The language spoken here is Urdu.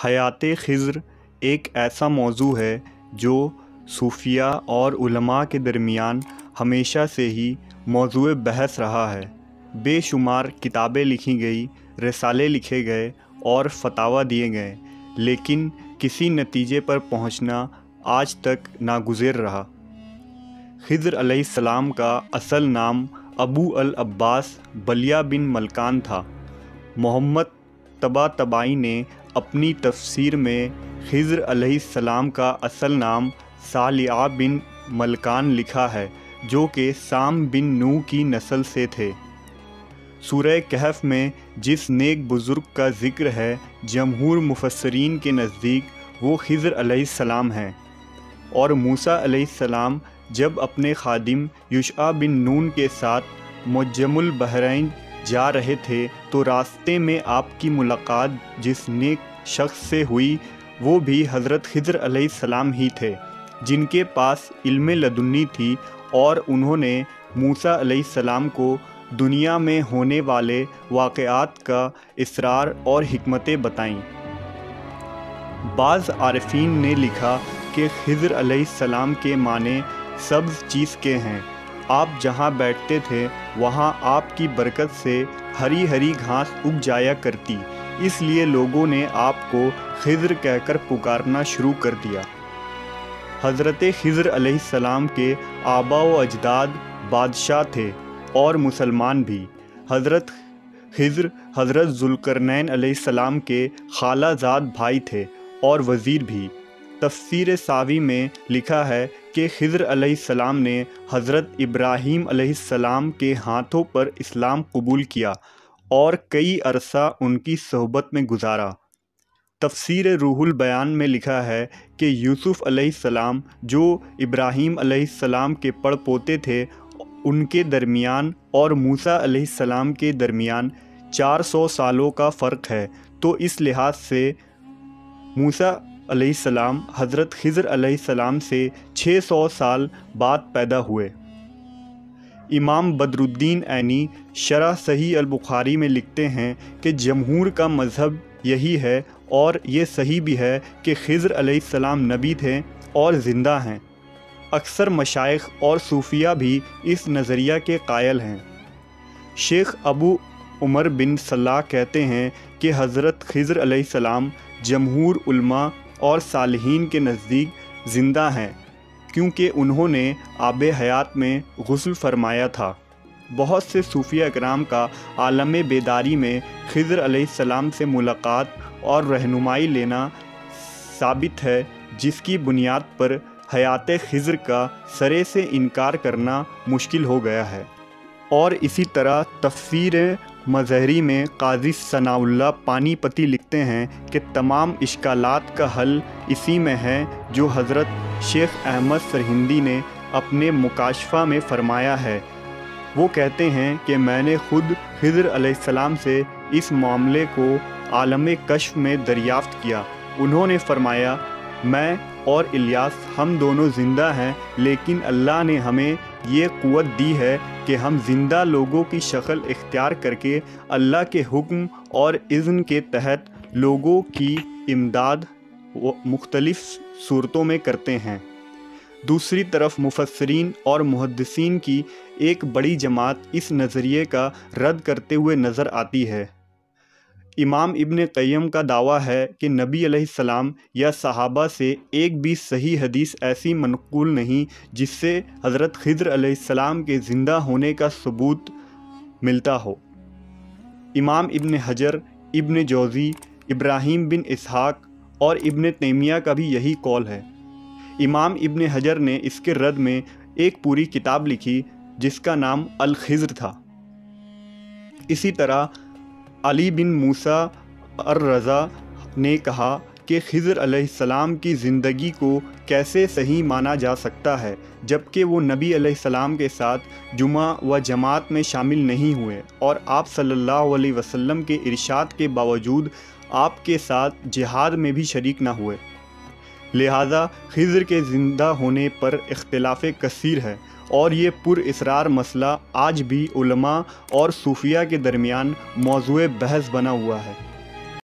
حیات خضر ایک ایسا موضوع ہے جو صوفیہ اور علماء کے درمیان ہمیشہ سے ہی موضوع بحث رہا ہے۔ بے شمار کتابیں لکھی گئی، رسالے لکھے گئے اور فتاویٰ دیے گئے، لیکن کسی نتیجے پر پہنچنا آج تک ناگزیر رہا۔ خضر علیہ السلام کا اصل نام ابو العباس بلیہ بن ملکان تھا۔ محمد طباطبائی نے اپنی تفسیر میں خضر علیہ السلام کا اصل نام صالح بن ملکان لکھا ہے، جو کہ سام بن نوح کی نسل سے تھے۔ سورہ کہف میں جس نیک بزرگ کا ذکر ہے، جمہور مفسرین کے نزدیک وہ خضر علیہ السلام ہیں۔ اور موسیٰ علیہ السلام جب اپنے خادم یوشع بن نون کے ساتھ معجم البحرین جا رہے تھے تو راستے میں آپ کی ملاقات جس نیک شخص سے ہوئی وہ بھی حضرت خضر علیہ السلام ہی تھے، جن کے پاس علم لدنی تھی، اور انہوں نے موسیٰ علیہ السلام کو دنیا میں ہونے والے واقعات کا اسرار اور حکمتیں بتائیں۔ بعض عارفین نے لکھا کہ خضر علیہ السلام کے معنی سبز چیز کے ہیں۔ آپ جہاں بیٹھتے تھے وہاں آپ کی برکت سے ہری ہری گھاس اگ جایا کرتی، اس لیے لوگوں نے آپ کو خضر کہہ کر پکارنا شروع کر دیا۔ حضرت خضر علیہ السلام کے آبا و اجداد بادشاہ تھے اور مسلمان بھی۔ حضرت خضر حضرت ذوالقرنین علیہ السلام کے خالہ زاد بھائی تھے اور وزیر بھی۔ تفسیر ساوی میں لکھا ہے کہ خضر علیہ السلام نے حضرت ابراہیم علیہ السلام کے ہاتھوں پر اسلام قبول کیا اور کئی عرصہ ان کی صحبت میں گزارا۔ تفسیر روح البیان میں لکھا ہے کہ یوسف علیہ السلام جو ابراہیم علیہ السلام کے پڑ پوتے تھے، ان کے درمیان اور موسیٰ علیہ السلام کے درمیان 400 سالوں کا فرق ہے، تو اس لحاظ سے موسیٰ علیہ السلام حضرت خضر علیہ السلام سے 600 سال بعد پیدا ہوئے۔ امام بدر الدین عینی شرح صحیح البخاری میں لکھتے ہیں کہ جمہور کا مذہب یہی ہے، اور یہ صحیح بھی ہے کہ خضر علیہ السلام نبی تھے اور زندہ ہیں۔ اکثر مشائخ اور صوفیہ بھی اس نظریہ کے قائل ہیں۔ شیخ ابو عمر بن صلاح کہتے ہیں کہ حضرت خضر علیہ السلام جمہور علماء اور صالحین کے نزدیک زندہ ہیں، کیونکہ انہوں نے آب حیات میں غسل فرمایا تھا۔ بہت سے صوفیہ اکرام کا عالم بیداری میں خضر علیہ السلام سے ملاقات اور رہنمائی لینا ثابت ہے، جس کی بنیاد پر حیات خضر کا سرے سے انکار کرنا مشکل ہو گیا ہے۔ اور اسی طرح تفسیر مظہری میں قاضی ثناء اللہ پانی پتی لکھتے ہیں کہ تمام اشکالات کا حل اسی میں ہے جو حضرت شیخ احمد سرہندی نے اپنے مکاشفہ میں فرمایا ہے۔ وہ کہتے ہیں کہ میں نے خود خضر علیہ السلام سے اس معاملے کو عالم کشف میں دریافت کیا۔ انہوں نے فرمایا، میں اور الیاس ہم دونوں زندہ ہیں، لیکن اللہ نے ہمیں یہ قوت دی ہے کہ ہم زندہ لوگوں کی شکل اختیار کر کے اللہ کے حکم اور اذن کے تحت لوگوں کی امداد مختلف صورتوں میں کرتے ہیں۔ دوسری طرف مفسرین اور محدثین کی ایک بڑی جماعت اس نظریے کا رد کرتے ہوئے نظر آتی ہے۔ امام ابن قیم کا دعویٰ ہے کہ نبی علیہ السلام یا صحابہ سے ایک بھی صحیح حدیث ایسی منقول نہیں جس سے حضرت خضر علیہ السلام کے زندہ ہونے کا ثبوت ملتا ہو۔ امام ابن حجر، ابن جوزی، ابراہیم بن اسحاق اور ابن تیمیہ کا بھی یہی قول ہے۔ امام ابن حجر نے اس کے رد میں ایک پوری کتاب لکھی جس کا نام الخضر تھا۔ اسی طرح علی بن موسیٰ الرضا نے کہا کہ خضر علیہ السلام کی زندگی کو کیسے صحیح مانا جا سکتا ہے جبکہ وہ نبی علیہ السلام کے ساتھ جمعہ و جماعت میں شامل نہیں ہوئے، اور آپ صلی اللہ علیہ وسلم کے ارشاد کے باوجود آپ کے ساتھ جہاد میں بھی شریک نہ ہوئے۔ لہذا خضر کے زندہ ہونے پر اختلاف کثیر ہے، اور یہ پر اسرار مسئلہ آج بھی علماء اور صوفیہ کے درمیان موضوع بحث بنا ہوا ہے۔